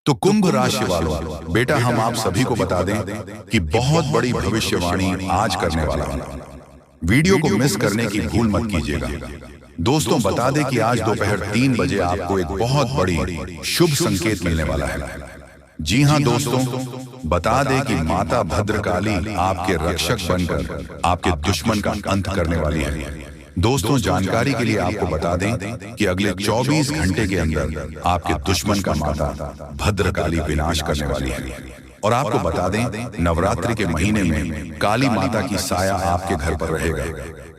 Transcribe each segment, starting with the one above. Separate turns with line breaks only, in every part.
तो कुंभ राशि वालों, बेटा हम आप सभी को बता दें कि बहुत बड़ी भविष्यवाणी आज करने वाला हूं। वीडियो को मिस करने की भूल मत कीजिएगा। दोस्तों बता दें कि आज दोपहर 3 बजे आपको एक बहुत बड़ी शुभ संकेत मिलने वाला है। जी हां दोस्तों, बता दें कि माता भद्रकाली आपके रक्षक बनकर आपके दुश्मन का अंत करने वाली है। दोस्तों जानकारी के लिए आपको बता दें कि अगले 24 घंटे के अंदर आपके दुश्मन का माता भद्रकाली विनाश करने वाली है। और आपको बता दें नवरात्रि के महीने में काली माता की साया आपके घर पर रहेगा।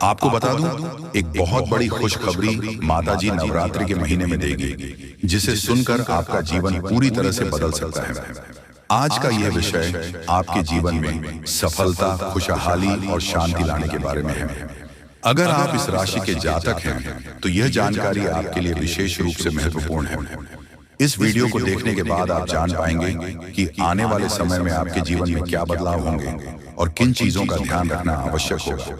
आपको बता दूं एक बहुत बड़ी खुशखबरी माता जी नवरात्रि के महीने में देगी, जिसे सुनकर आपका जीवन पूरी तरह से बदल सकता है। आज का यह विषय आपके जीवन में सफलता, खुशहाली और शांति लाने के बारे में है। अगर आप इस राशि के जातक हैं तो यह जानकारी आपके लिए विशेष रूप से महत्वपूर्ण है। इस वीडियो को देखने के बाद आप जान पाएंगे कि आने वाले समय में आपके जीवन में क्या बदलाव होंगे और किन चीजों का ध्यान रखना आवश्यक होगा।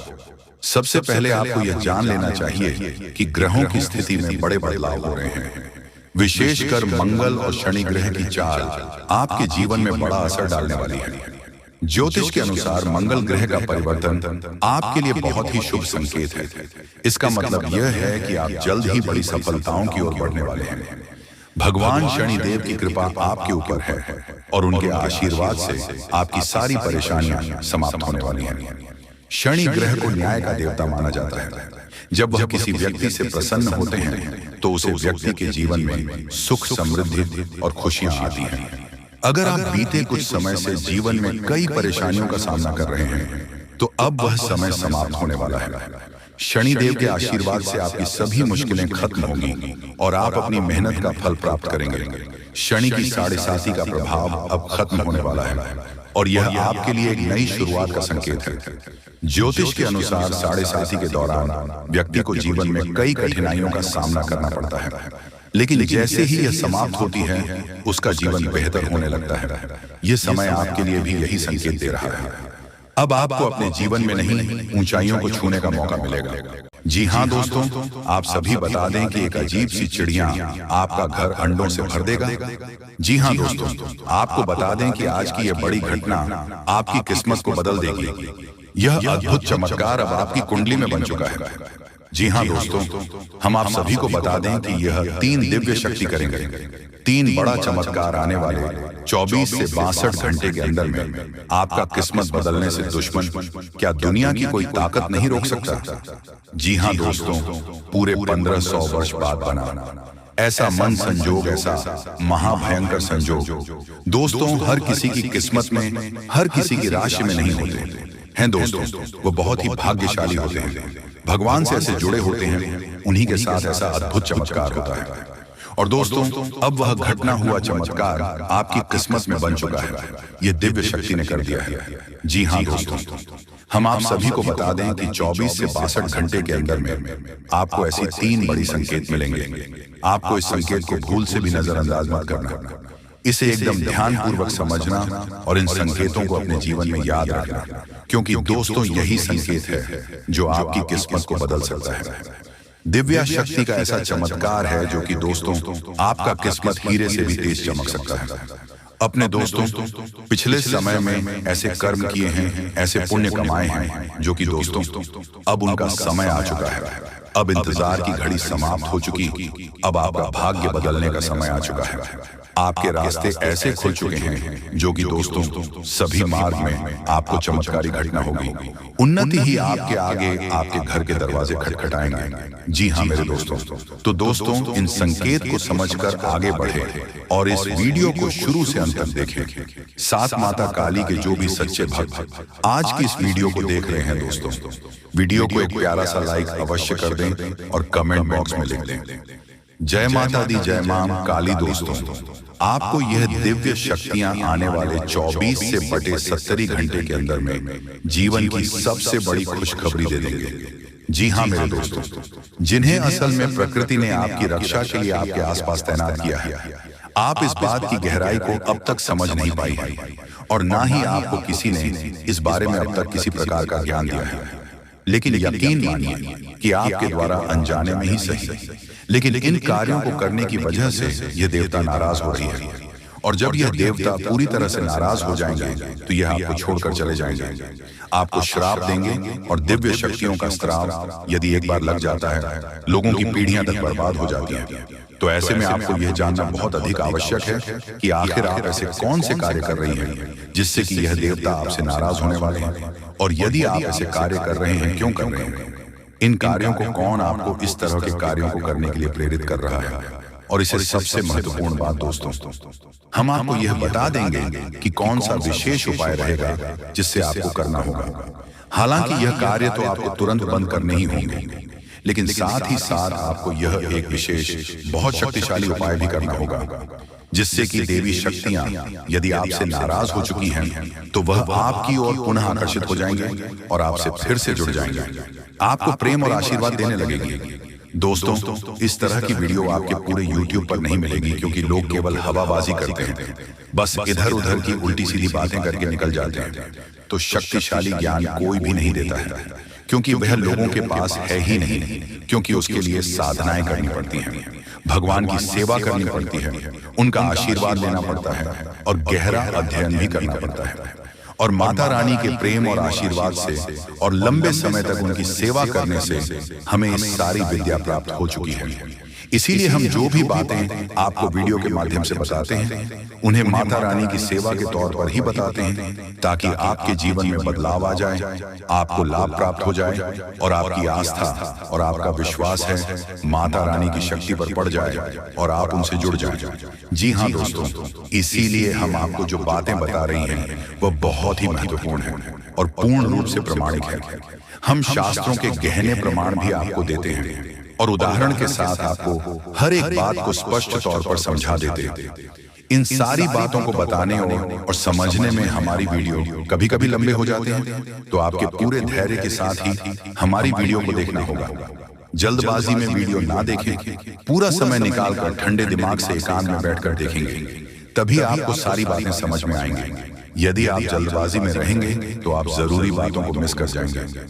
सबसे पहले आपको यह जान लेना चाहिए कि ग्रहों की स्थिति में बड़े बदलाव हो रहे हैं। विशेषकर मंगल और शनि ग्रह की चाल आपके जीवन में बड़ा असर डालने वाली है। ज्योतिष के अनुसार मंगल ग्रह का परिवर्तन आपके लिए बहुत ही शुभ संकेत है। इसका मतलब यह है कि आप जल्द ही बड़ी सफलताओं की ओर बढ़ने वाले हैं। भगवान शनि देव की कृपा आपके ऊपर है और उनके आशीर्वाद से आपकी सारी परेशानियां समाप्त होने वाली हैं। शनि ग्रह को न्याय का देवता माना जाता है। जब वह किसी व्यक्ति से प्रसन्न होते हैं तो उसे व्यक्ति के जीवन में सुख, समृद्धि और खुशियां आती हैं। अगर आप बीते कुछ समय से जीवन में कई परेशानियों का सामना कर रहे हैं तो अब वह समय समाप्त होने वाला है। शनि देव के आशीर्वाद से आपकी सभी मुश्किलें खत्म होंगी और आप अपनी मेहनत का फल प्राप्त करेंगे। शनि की 7.5 का प्रभाव अब खत्म होने वाला है और यह आपके लिए एक नई शुरुआत का संकेत है। ज्योतिष के अनुसार 7.5 के दौरान व्यक्ति को जीवन में कई कठिनाइयों का सामना करना पड़ता है, लेकिन जैसे ही यह समाप्त होती है उसका जीवन बेहतर होने लगता है। यह समय आपके लिए भी यही संकेत दे रहा है। अब आपको अपने जीवन में नहीं ऊंचाइयों को छूने का मौका मिलेगा। जी हां दोस्तों, आप सभी बता दें कि एक अजीब सी चिड़िया आपका घर अंडों से भर देगा। जी हां दोस्तों, आपको बता दें कि आज की यह बड़ी घटना आपकी किस्मत को बदल देगी। यह अद्भुत चमत्कार अब आपकी कुंडली में बन चुका है। जी हां दोस्तों, हम आप सभी को बता दें कि यह 3 दिव्य शक्ति करेंगे। 3 बड़ा चमत्कार आने वाले 24 से 62 घंटे के अंदर में आपका किस्मत बदलने से दुश्मन क्या दुनिया की कोई ताकत नहीं रोक सकता। जी हां दोस्तों, पूरे 1500 वर्ष बाद बना ऐसा मन संजोग, ऐसा महाभयंकर संजोग दोस्तों हर किसी की किस्मत में, हर किसी की राशि में नहीं होते हैं। दोस्तों वो बहुत ही भाग्यशाली होते हैं, भगवान से ऐसे जुड़े होते हैं, उन्हीं के साथ ऐसा अद्भुत चमत्कार होता है। और दोस्तों अब वह घटना हुआ चमत्कार आपकी किस्मत में बन चुका है। यह दिव्य शक्ति ने कर दिया है। जी हां दोस्तों, हम आप सभी को बता दें कि 24 से 62 घंटे के अंदर में आपको ऐसी 3 बड़ी संकेत मिलेंगे। आपको इस संकेत को भूल से भी नजरअंदाज मत करना। इसे एकदम ध्यानपूर्वक समझना और इन संकेतों को अपने जीवन में याद रखना, क्योंकि दोस्तों यही संकेत है जो आपकी किस्मत को बदल सकता है। दिव्या शक्ति का ऐसा चमत्कार है जो कि दोस्तों आपका किस्मत हीरे से भी तेज चमक सकता है। अपने दोस्तों पिछले समय में ऐसे कर्म किए हैं, ऐसे पुण्य कमाए हैं जो कि दोस्तों अब उनका समय आ चुका है। अब इंतजार की घड़ी समाप्त हो चुकी, अब आपका भाग्य बदलने का समय आ चुका है। आपके रास्ते ऐसे खुल चुके हैं जो कि दोस्तों सभी मार्ग में आपको चमत्कारी घटना होगी। उन्नति ही आपके आगे, आपके घर के दरवाजे खटखटाएंगे। जी हाँ मेरे दोस्तों, तो दोस्तों इन संकेत को समझकर आगे बढ़े और इस वीडियो को शुरू से अंत तक देखें। सात माता काली के जो भी सच्चे भक्त आज की इस वीडियो को देख रहे हैं दोस्तों, वीडियो को एक प्यारा सा लाइक अवश्य कर दें और कमेंट बॉक्स में लिख दें जय माता दी, जय मां काली। दोस्तों आपको यह दिव्य शक्तियां आने वाले 24 से बटे 70 घंटे के अंदर में जीवन की सबसे बड़ी खुशखबरी दे देंगे। जी हां मेरे दोस्तों, जिन्हें असल में प्रकृति ने आपकी रक्षा के लिए आपके आसपास तैनात किया है, आप इस बात की गहराई को अब तक समझ नहीं पाई है और ना ही आपको किसी ने इस बारे में अब तक किसी प्रकार का ज्ञान दिया है। लेकिन यकीन मानिए कि आपके द्वारा अनजाने में ही सही, लेकिन इन कार्यों को करने की वजह से यह देवता नाराज हो रही है और जब यह देवता पूरी तरह से नाराज हो जाएंगे तो यह आपको छोड़कर चले जाएंगे, आपको श्राप देंगे और दिव्य शक्तियों का श्राप यदि एक बार लग जाता है, लोगों की पीढ़ियां तक बर्बाद हो जाती हैं। तो ऐसे में आपको यह जानना बहुत अधिक आवश्यक है कि आखिर आप ऐसे कौन से कार्य कर रही हैं जिससे कि यह देवता आपसे नाराज होने वाले हैं, और यदि आप ऐसे कार्य कर रहे हैं क्यों कर रहे हैं, इन कार्यों को कौन आपको इस तरह के कार्यों को करने के लिए प्रेरित कर रहा है। और इसे सबसे महत्वपूर्ण बात दोस्तों, हम आपको यह बता देंगे कि कौन सा विशेष उपाय रहेगा जिससे आपको करना होगा। हालांकि यह कार्य तो आपको तुरंत बंद करने ही होंगे, लेकिन साथ ही साथ आपको यह एक विशेष बहुत शक्तिशाली उपाय भी करना होगा जिससे कि देवी शक्तियां यदि आपसे नाराज हो चुकी हैं तो वह आपकी ओर पुनः आकर्षित हो जाएंगे और आपसे फिर से जुड़ जाएंगे, आपको प्रेम और आशीर्वाद देने लगेगी। दोस्तों, इस तरह की वीडियो आपके पूरे YouTube पर नहीं मिलेगी क्योंकि लोग केवल हवाबाजी करते हैं, बस इधर उधर की उल्टी सीधी बातें करके निकल जाते हैं। तो शक्तिशाली ज्ञान कोई भी नहीं देता है क्योंकि वह लोगों के पास है ही नहीं, क्योंकि उसके लिए साधनाएं करनी पड़ती हैं, भगवान की सेवा करनी पड़ती है, उनका आशीर्वाद लेना पड़ता है और गहरा अध्ययन भी करना पड़ता है। और माता रानी के प्रेम और आशीर्वाद से और लंबे समय तक उनकी सेवा करने से हमें इस सारी विद्या प्राप्त हो चुकी है। इसीलिए हम जो भी बातें आपको वीडियो के माध्यम से बताते हैं उन्हें माता रानी की सेवा के तौर पर ही बताते हैं, ताकि आपके जीवन में बदलाव आ जाए, आपको लाभ प्राप्त हो जाए और आपकी आस्था और आपका विश्वास है माता रानी की शक्ति पर पड़ जाए और आप उनसे जुड़ जाएं। जी हाँ दोस्तों, इसीलिए हम आपको जो बातें बता रही हैं वह बहुत ही महत्वपूर्ण है और पूर्ण रूप से प्रमाणिक है। हम शास्त्रों के गहने प्रमाण भी आपको देते हैं और उदाहरण के साथ आपको हर एक बात को स्पष्ट तौर पर समझा देते हैं। इन सारी बातों को बताने और समझने में हमारी वीडियो कभी कभी लंबे हो जाते हैं, तो आपके पूरे धैर्य के साथ ही हमारी वीडियो को देखना होगा। जल्दबाजी में वीडियो ना देखें, पूरा समय निकालकर ठंडे दिमाग से एकांत में बैठकर देखेंगे, तभी आपको सारी बातें समझ में आएंगी। यदि आप जल्दबाजी में रहेंगे तो आप जरूरी बातों को मिस कर जाएंगे।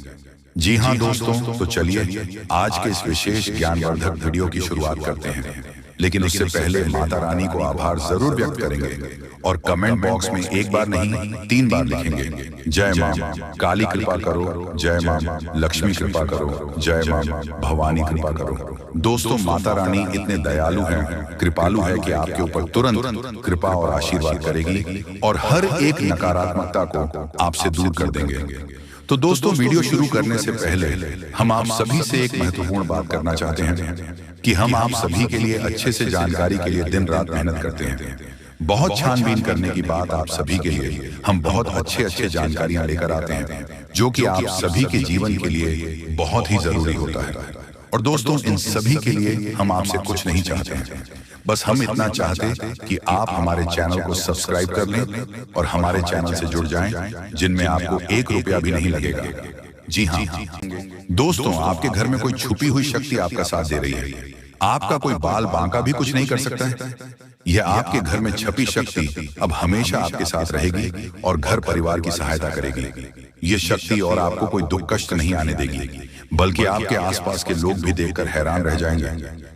जी हाँ दोस्तों, तो चलिए आज के इस विशेष ज्ञानवर्धक वीडियो की शुरुआत करते हैं, लेकिन उससे पहले माता रानी को आभार जरूर व्यक्त करेंगे और कमेंट बॉक्स में एक बार नहीं 3 बार लिखेंगे, जय मां काली कृपा करो, जय मां लक्ष्मी कृपा करो, जय मां भवानी कृपा करो। दोस्तों, माता रानी इतने दयालु हैं, कृपालु है कि आपके ऊपर तुरंत कृपा और आशीर्वाद करेगी और हर एक नकारात्मकता को आपसे दूर कर देंगे। तो दोस्तों, वीडियो शुरू करने से पहले हम आप सभी से एक महत्वपूर्ण बात करना चाहते हैं कि हम आप सभी के लिए अच्छे से जानकारी के लिए दिन रात मेहनत करते हैं। बहुत छानबीन करने की बात आप सभी के लिए हम बहुत अच्छे जानकारियां लेकर आते हैं जो कि आप सभी के जीवन के लिए बहुत ही जरूरी होता है। और दोस्तों, इन सभी के लिए हम आपसे कुछ नहीं चाहते हैं, बस हम इतना चाहते कि आप हमारे चैनल को सब्सक्राइब कर लें और हमारे चैनल से जुड़ जाएं, जिनमें आपको 1 रुपया भी नहीं लगेगा। जी हाँ दोस्तों, आपके घर में कोई छुपी हुई शक्ति आपका साथ दे रही है, आपका कोई बाल बांका भी कुछ नहीं कर सकता है। यह आपके घर में छपी शक्ति अब हमेशा आपके साथ रहेगी और घर परिवार की सहायता करेगी। ये शक्ति और आपको कोई दुख कष्ट नहीं आने देगी, बल्कि आपके आसपास के लोग भी देखकर हैरान रह जाएंगे,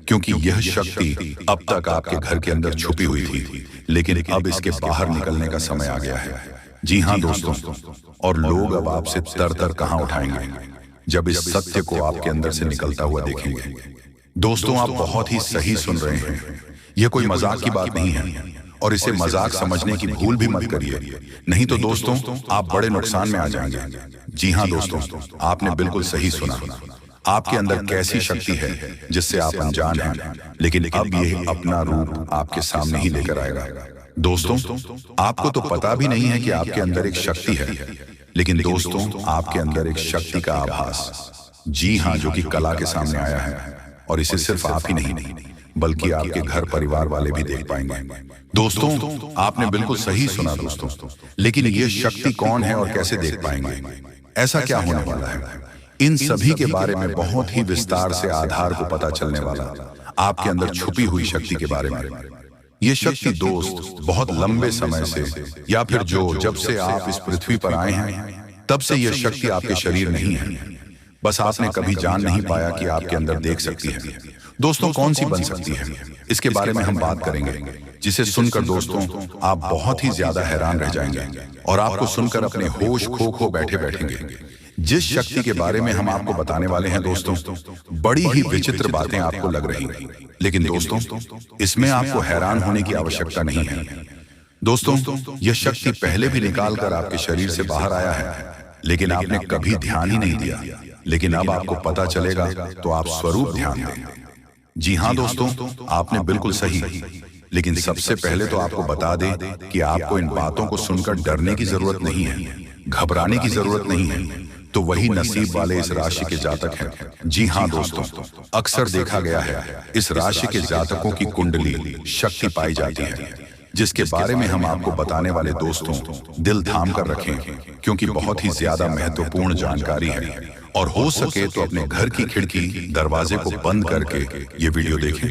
क्योंकि यह शक्ति अब तक आपके घर के अंदर छुपी हुई थी, लेकिन अब इसके बाहर निकलने का समय आ गया है। जी हाँ दोस्तों, और लोग अब आपसे तर कहां उठाएंगे जब इस सत्य को आपके अंदर से निकलता हुआ देखेंगे। दोस्तों, आप बहुत ही सही सुन रहे हैं, यह कोई मजाक की बात नहीं है और इसे मजाक समझने की भूल भी मत करिए, नहीं तो दोस्तों आप बड़े नुकसान में आ जाएंगे। जी हाँ दोस्तों, आपने बिल्कुल सही सुना। आपके अंदर कैसी शक्ति है जिससे आप अनजान हैं, लेकिन अब यह अपना रूप आपके सामने ही लेकर आएगा। दोस्तों, आपको तो पता भी नहीं है कि आपके अंदर एक शक्ति है, लेकिन दोस्तों आपके अंदर एक शक्ति का आभास, जी हाँ, जो कि कला के सामने आया है, और इसे सिर्फ आप ही नहीं बल्कि आपके घर परिवार वाले भी देख पाएंगे। दोस्तों, आपने बिल्कुल सही सुना दोस्तों, लेकिन ये शक्ति कौन है और कैसे देख पाएंगे, ऐसा क्या होने वाला है, इन सभी के बारे में बहुत ही विस्तार से आधार को पता चलने वाला आपके अंदर छुपी हुई शक्ति के बारे में। ये शक्ति दोस्त बहुत लंबे समय से, या फिर जब से आप इस पृथ्वी पर आए हैं तब से यह शक्ति आपके शरीर नहीं है, बस आपने कभी जान नहीं पाया कि आपके अंदर देख सकती है। दोस्तों, कौन सी बन सकती है, इसके बारे में हम बात करेंगे। जिसे सुनकर दोस्तों आप बहुत ही ज्यादा हैरान रह जाएंगे और आपको सुनकर अपने होश खो बैठे बैठेंगे। जिस शक्ति के बारे में हम आपको बताने वाले हैं दोस्तों, बड़ी ही विचित्र बातें आपको लग रही, लेकिन दोस्तों इसमें आपको हैरान होने की आवश्यकता नहीं है। दोस्तों यह शक्ति पहले भी निकाल कर आपके शरीर से बाहर आया है, लेकिन आपने कभी ध्यान ही नहीं दिया। लेकिन अब आपको पता चलेगा तो आप स्वरूप ध्यान दें। जी हाँ दोस्तों, आपने बिल्कुल सही। लेकिन सबसे पहले तो आपको बता दें कि आपको इन बातों को सुनकर डरने की जरूरत नहीं है, घबराने की जरूरत नहीं है। तो वही नसीब वाले इस राशि के जातक हैं। जी हाँ दोस्तों, अक्सर देखा गया है इस राशि के जातकों की कुंडली शक्ति पाई जाती है, जिसके बारे में हम आपको बताने वाले दोस्तों दिल थाम कर रखें, क्योंकि बहुत ही ज्यादा महत्वपूर्ण जानकारी है। और हो सके तो अपने घर की खिड़की दरवाजे को बंद करके ये वीडियो देखें,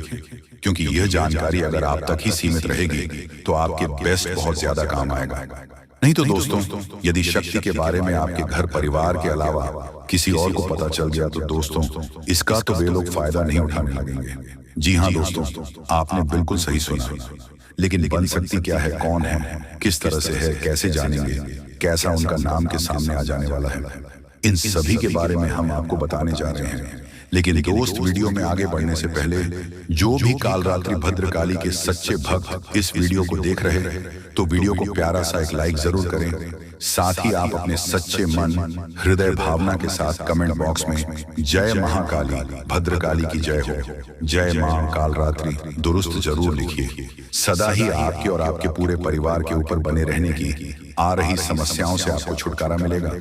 क्योंकि यह जानकारी अगर आप तक ही सीमित रहेगी तो आपके बेस्ट बहुत ज्यादा काम आएगा। नहीं तो दोस्तों यदि शक्ति के बारे में आपके घर परिवार के अलावा किसी और को पता चल गया तो दोस्तों इसका तो वे लोग फायदा नहीं उठाने लगेंगे। जी हाँ दोस्तों, आपने बिल्कुल सही सुना। लेकिन बन शक्ति क्या है, कौन है, किस तरह से है, कैसे जानेंगे, कैसा उनका नाम के सामने आ जाने वाला है, इन सभी के बारे में हम आपको बताने जा रहे हैं। लेकिन दोस्त वीडियो में आगे बढ़ने से पहले जो भी कालरात्रि भद्रकाली के सच्चे भक्त इस वीडियो को देख रहे तो वीडियो को प्यारा सा एक लाइक जरूर करें। साथ ही आप अपने सच्चे मन हृदय भावना के साथ कमेंट बॉक्स में जय महाकाली भद्रकाली की जय हो, जय मां कालरात्रि दुरुस्त जरूर लिखिए। सदा ही आपके और आपके पूरे परिवार के ऊपर बने रहने की आ रही समस्याओं से आपको छुटकारा मिलेगा।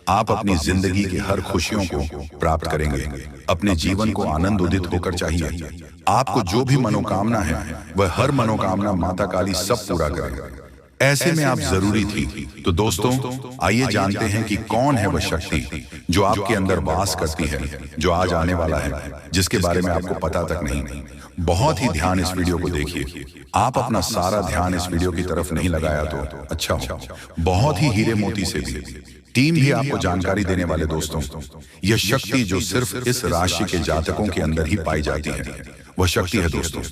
आप अपनी जिंदगी की हर खुशियों को प्राप्त करेंगे। अपने जीवन को आनंद उदित होकर चाहिए। आपको जो भी मनोकामना है वह हर मनोकामना माता काली सब पूरा करें। ऐसे में आप जरूरी थी। तो दोस्तों आइए जानते हैं कि कौन है वह शक्ति जो आपके अंदर वास करती है, जो आज आने वाला है, जिसके बारे में आपको पता तक नहीं। बहुत ही ध्यान इस वीडियो को देखिए। आप अपना सारा ध्यान इस वीडियो की तरफ नहीं लगाया तो अच्छा हो। बहुत ही हीरे मोती से भी टीम भी आपको जानकारी देने वाले दोस्तों, यह शक्ति जो सिर्फ इस राशि के जातकों के अंदर ही पाई जाती है, वह शक्ति है दोस्तों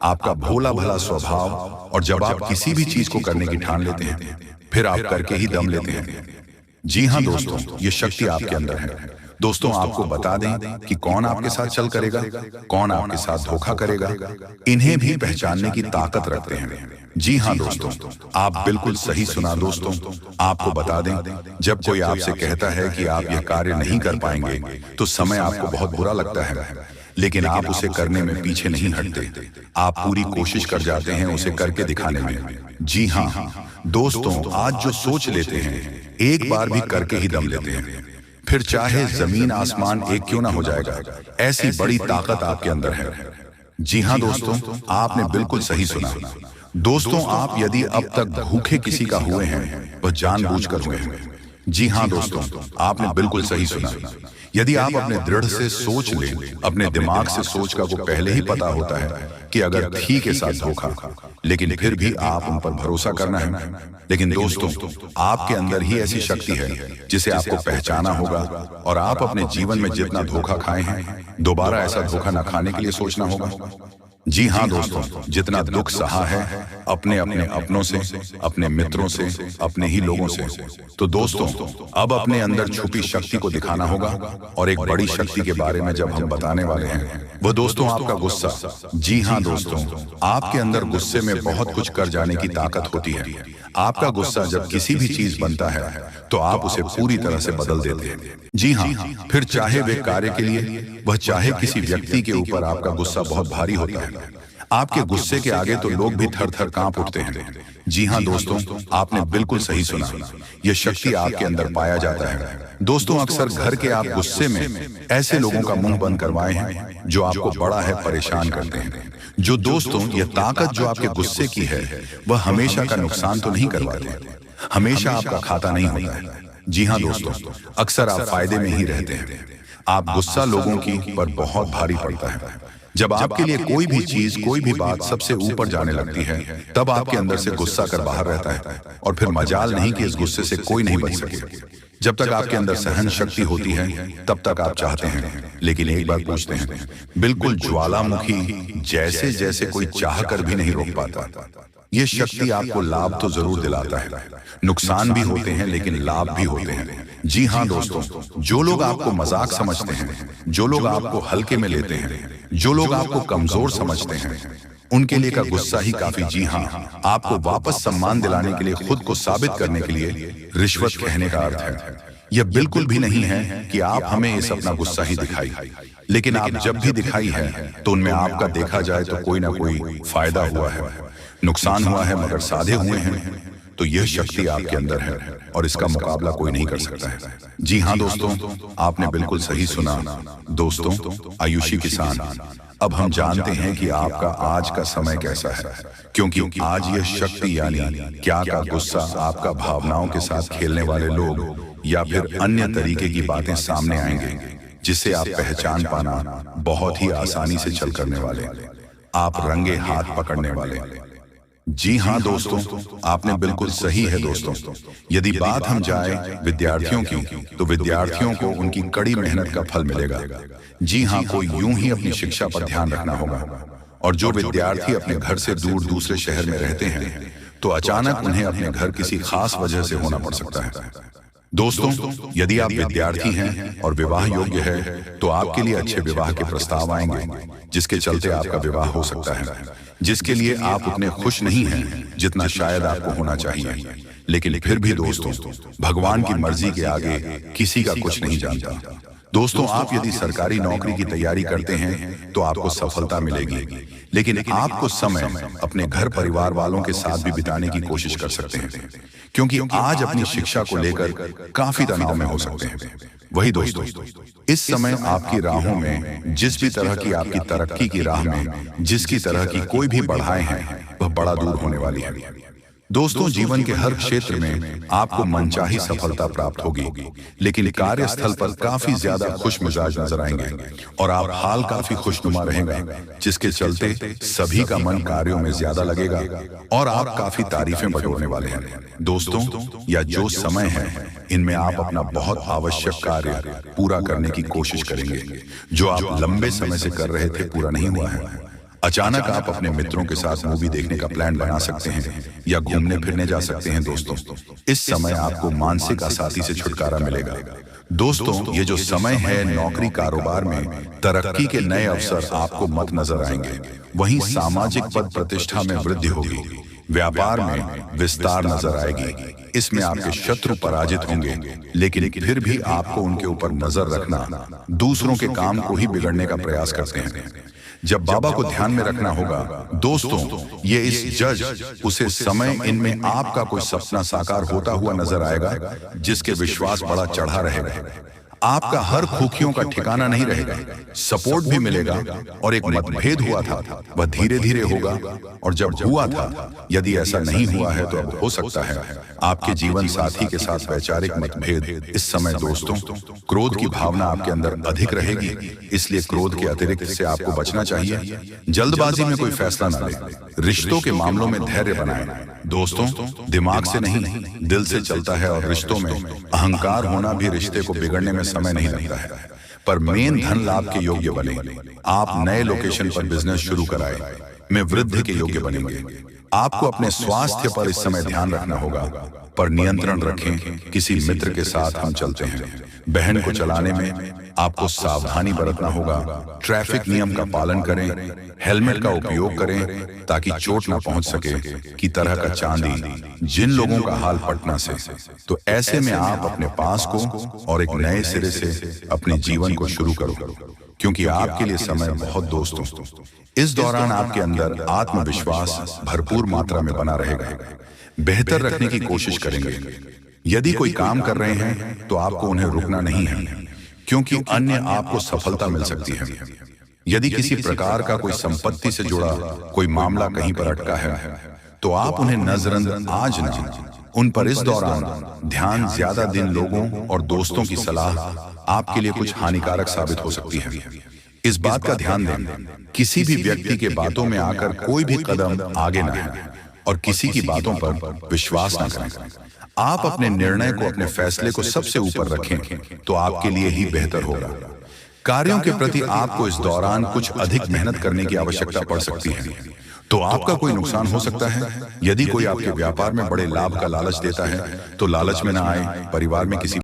आपका भोला भला स्वभाव। और जब आप किसी भी चीज को करने की ठान लेते हैं फिर आप करके ही दम लेते हैं। जी हाँ दोस्तों, यह शक्ति आपके अंदर है। दोस्तों आपको बता दें कि कौन आपके साथ चल करेगा, कौन आपके साथ धोखा करेगा, इन्हें भी पहचानने की ताकत रखते हैं। जी हाँ दोस्तों, आप बिल्कुल सही सुना दोस्तों। आपको बता दें जब कोई आपसे कहता है कि आप यह कार्य नहीं कर पाएंगे तो समय आपको बहुत बुरा लगता है, लेकिन आप उसे करने में पीछे नहीं हटते। आप पूरी कोशिश कर जाते हैं उसे करके दिखाने में। जी हाँ दोस्तों, आज जो सोच लेते हैं एक बार भी करके ही दम लेते हैं, फिर चाहे जमीन आसमान एक क्यों ना हो जाएगा। ऐसी बड़ी ताकत आपके अंदर है। जी हाँ दोस्तों, आपने बिल्कुल सही सुना। दोस्तों आप यदि अब तक भूखे किसी का हुए हैं वह जानबूझकर हुए हैं। जी हाँ दोस्तों, आपने बिल्कुल सही सुना। यदि आप अपने दृढ़ से सोच लें, अपने दिमाग से सोच का को पहले ही पता होता है कि अगर थी के साथ धोखा, लेकिन फिर भी आप उन पर भरोसा करना है। लेकिन दोस्तों आपके अंदर ही ऐसी शक्ति है जिसे आपको पहचाना होगा और आप अपने जीवन में जितना धोखा खाए हैं दोबारा ऐसा धोखा न खाने के लिए सोचना होगा। जी हाँ दोस्तों, जितना दुख सहा है अपने अपनों से, अपने मित्रों से, अपने ही लोगों से, तो दोस्तों अब अपने अंदर छुपी शक्ति को दिखाना होगा। और एक बड़ी शक्ति के बारे में जब हम बताने वाले हैं वो दोस्तों आपका गुस्सा। जी हाँ दोस्तों, आपके अंदर गुस्से में बहुत कुछ कर जाने की ताकत होती है। आपका गुस्सा जब किसी भी चीज बनता है तो आप उसे पूरी तरह से बदल देते हैं। जी हाँ, फिर चाहे वे कार्य के लिए वह चाहे किसी व्यक्ति के ऊपर आपका गुस्सा बहुत भारी होता है। आपके गुस्से के आगे तो लोग भी थर थर कांप उठते हैं। जी हाँ दोस्तों, आपने बिल्कुल सही सुना। यह शक्ति आपके अंदर पाया जाता है। दोस्तों अक्सर घर के आप गुस्से में ऐसे लोगों का मुंह बंद करवाए हैं जो आपको बड़ा है परेशान करते हैं। जो दोस्तों यह ताकत जो आपके गुस्से की है वह हमेशा का नुकसान तो नहीं करवाते, हमेशा आपका खाता नहीं होता है। जी हाँ दोस्तों, अक्सर आप फायदे में ही रहते हैं। आप गुस्सा लोगों की पर बहुत भारी पड़ता है। जब आपके लिए कोई भी चीज, कोई भी बात सबसे ऊपर जाने लगती है, तब आपके अंदर से गुस्सा कर बाहर रहता है और फिर मजाल नहीं कि इस गुस्से से कोई नहीं बच सके। जब तक आपके अंदर सहन शक्ति होती है तब तक आप चाहते हैं, लेकिन एक बात पूछते हैं, बिल्कुल ज्वालामुखी जैसे जैसे कोई चाह कर भी नहीं रोक पाता। ये शक्ति आपको लाभ तो जरूर दिलाता है, नुकसान भी होते हैं लेकिन लाभ भी होते हैं। जी हाँ दोस्तों, जो लोग आपको मजाक समझते हैं, जो लोग आपको हल्के में लेते हैं, जो लोग आपको कमजोर समझते हैं, उनके लिए का गुस्सा ही काफी। जी हाँ, आपको वापस सम्मान दिलाने के लिए, खुद को साबित करने के लिए रिश्वत कहने का अर्थ है। यह बिल्कुल भी नहीं है कि आप हमें इस अपना गुस्सा ही दिखाई, लेकिन आप जब भी दिखाई है तो उनमें आपका देखा जाए तो कोई ना कोई फायदा हुआ है, नुकसान हुआ है, मगर साधे हुए हैं। तो यह शक्ति आपके अंदर है और इसका मुकाबला कोई नहीं कर सकता है। जी हाँ दोस्तों, आपने बिल्कुल सही सुना। दोस्तों, आयुषी किसान, अब हम जानते हैं कि आपका आज का समय कैसा है, क्योंकि आज यह शक्ति यानी क्या का गुस्सा आपका भावनाओं के साथ खेलने वाले लोग या फिर अन्य तरीके की बातें सामने आएंगे, जिसे आप पहचान पाना बहुत ही आसानी से चल करने वाले, आप रंगे हाथ पकड़ने वाले। जी हाँ दोस्तों, आपने बिल्कुल सही है दोस्तों। यदि बात हम जाए विद्यार्थियों की, तो विद्यार्थियों को उनकी कड़ी मेहनत का फल मिलेगा। जी हाँ, कोई यूं ही अपनी शिक्षा पर ध्यान रखना होगा। और जो विद्यार्थी अपने घर से दूर दूसरे शहर में रहते हैं, तो अचानक उन्हें अपने घर किसी खास वजह से होना पड़ सकता है। दोस्तों, यदि आप विद्यार्थी हैं और विवाह योग्य है, तो आपके लिए अच्छे विवाह के प्रस्ताव आएंगे, जिसके चलते आपका विवाह हो सकता है, जिसके लिए आप उतने खुश नहीं हैं जितना शायद आपको होना चाहिए। लेकिन फिर भी दोस्तों, भगवान की मर्जी के आगे किसी का कुछ नहीं जानता। दोस्तों, आप यदि सरकारी नौकरी की तैयारी करते हैं तो आपको सफलता मिलेगी, लेकिन आपको समय अपने घर परिवार वालों के साथ भी बिताने की कोशिश कर सकते हैं, क्योंकि आज अपनी शिक्षा को लेकर काफी तनाव में हो सकते हैं। वही दोस्तों, इस समय आपकी राहों में, जिस भी तरह की आपकी तरक्की की राह में जिसकी तरह की कोई भी बढ़ाएं हैं, वह बड़ा दूर होने वाली है। दोस्तों, जीवन के हर क्षेत्र में आपको मनचाही सफलता प्राप्त होगी, लेकिन कार्यस्थल पर काफी ज्यादा खुश मिजाज नजर आएंगे और आप हाल काफी खुशनुमा रहेगा, जिसके चलते सभी का मन कार्यों में ज्यादा लगेगा और आप काफी तारीफें बटोरने वाले हैं। दोस्तों, या जो समय है, इनमें आप अपना बहुत आवश्यक कार्य पूरा करने की कोशिश करेंगे, जो आप लंबे समय से कर रहे थे पूरा नहीं हुआ है। अचानक आप अपने मित्रों के साथ मूवी देखने का प्लान बना सकते हैं या घूमने फिरने जा सकते हैं। दोस्तों, इस समय आपको मानसिक अशांति से छुटकारा मिलेगा। दोस्तों, ये जो समय है, नौकरी कारोबार में तरक्की के नए अवसर आपको मत नजर आएंगे। वहीं सामाजिक पद प्रतिष्ठा में वृद्धि होगी, व्यापार में विस्तार नजर आएगी। इसमें आपके शत्रु पराजित होंगे, लेकिन फिर भी आपको उनके ऊपर नजर रखना, दूसरों के काम को ही बिगड़ने का प्रयास करते हैं। जब बाबा को ध्यान में रखना होगा दोस्तों, ये इस जज उसे समय, इनमें आपका कोई सपना साकार होता हुआ नजर आएगा, जिसके विश्वास बड़ा चढ़ा रहेगा। आपका हर खुशियों का ठिकाना नहीं रहेगा, सपोर्ट भी मिलेगा। और एक मतभेद हुआ था, वह धीरे धीरे होगा, और जब हुआ था, यदि ऐसा नहीं हुआ है तो अब हो सकता है आपके जीवन साथी के साथ वैचारिक मतभेद। इस समय दोस्तों, क्रोध की भावना आपके अंदर अधिक रहेगी, इसलिए क्रोध के अतिरिक्त से आपको बचना चाहिए। जल्दबाजी में कोई फैसला न लें, रिश्तों के मामलों में धैर्य बनाएं। दोस्तों, दिमाग से नहीं, दिल से चलता है, और रिश्तों में अहंकार होना भी रिश्ते को बिगड़ने में समय नहीं लगता है। पर मेन धन लाभ के योग्य बने, आप नए लोकेशन पर बिजनेस शुरू कराएं, में वृद्धि के योग्य बनेंगे। आपको अपने स्वास्थ्य पर इस समय ध्यान रखना होगा, पर नियंत्रण रखें। किसी मित्र के साथ हम चलते हैं, बहन को चलाने में आपको सावधानी बरतना होगा। ट्रैफिक नियम का पालन करें, हेलमेट का उपयोग करें ताकि चोट ना पहुंच सके, की तरह का चांदी जिन लोगों का हाल पटना से। तो ऐसे में आप अपने पास को और एक नए सिरे से अपने जीवन को शुरू करो, क्योंकि आपके लिए समय बहुत दोस्तों, इस दौरान आपके अंदर आत्मविश्वास भरपूर मात्रा में बना रहेगा। बेहतर रखने की कोशिश करेंगे। यदि कोई काम कर रहे हैं तो आपको उन्हें रुकना नहीं है, क्योंकि अन्य आपको सफलता मिल सकती है। यदि किसी प्रकार का कोई संपत्ति से जुड़ा कोई मामला कहीं पर अटका है, तो आप उन्हें नजरअंदाज न, उन पर इस दौरान ध्यान ज्यादा दिन लोगों और दोस्तों की सलाह आपके लिए कुछ हानिकारक साबित हो सकती है। इस बात का ध्यान दें, किसी भी व्यक्ति के बातों में आकर कोई भी कदम आगे ना है और किसी की बातों पर विश्वास ना करें। आप अपने निर्णय को, अपने फैसले को सबसे ऊपर रखें तो आपके लिए ही बेहतर होगा। कार्यों के प्रति आपको इस दौरान कुछ अधिक मेहनत करने की आवश्यकता पड़ सकती है, तो आपका कोई नुकसान हो सकता है। यदि कोई आपके व्यापार में बड़े लाभ का लालच देता है तो लालच में ना आए। परिवार में किसी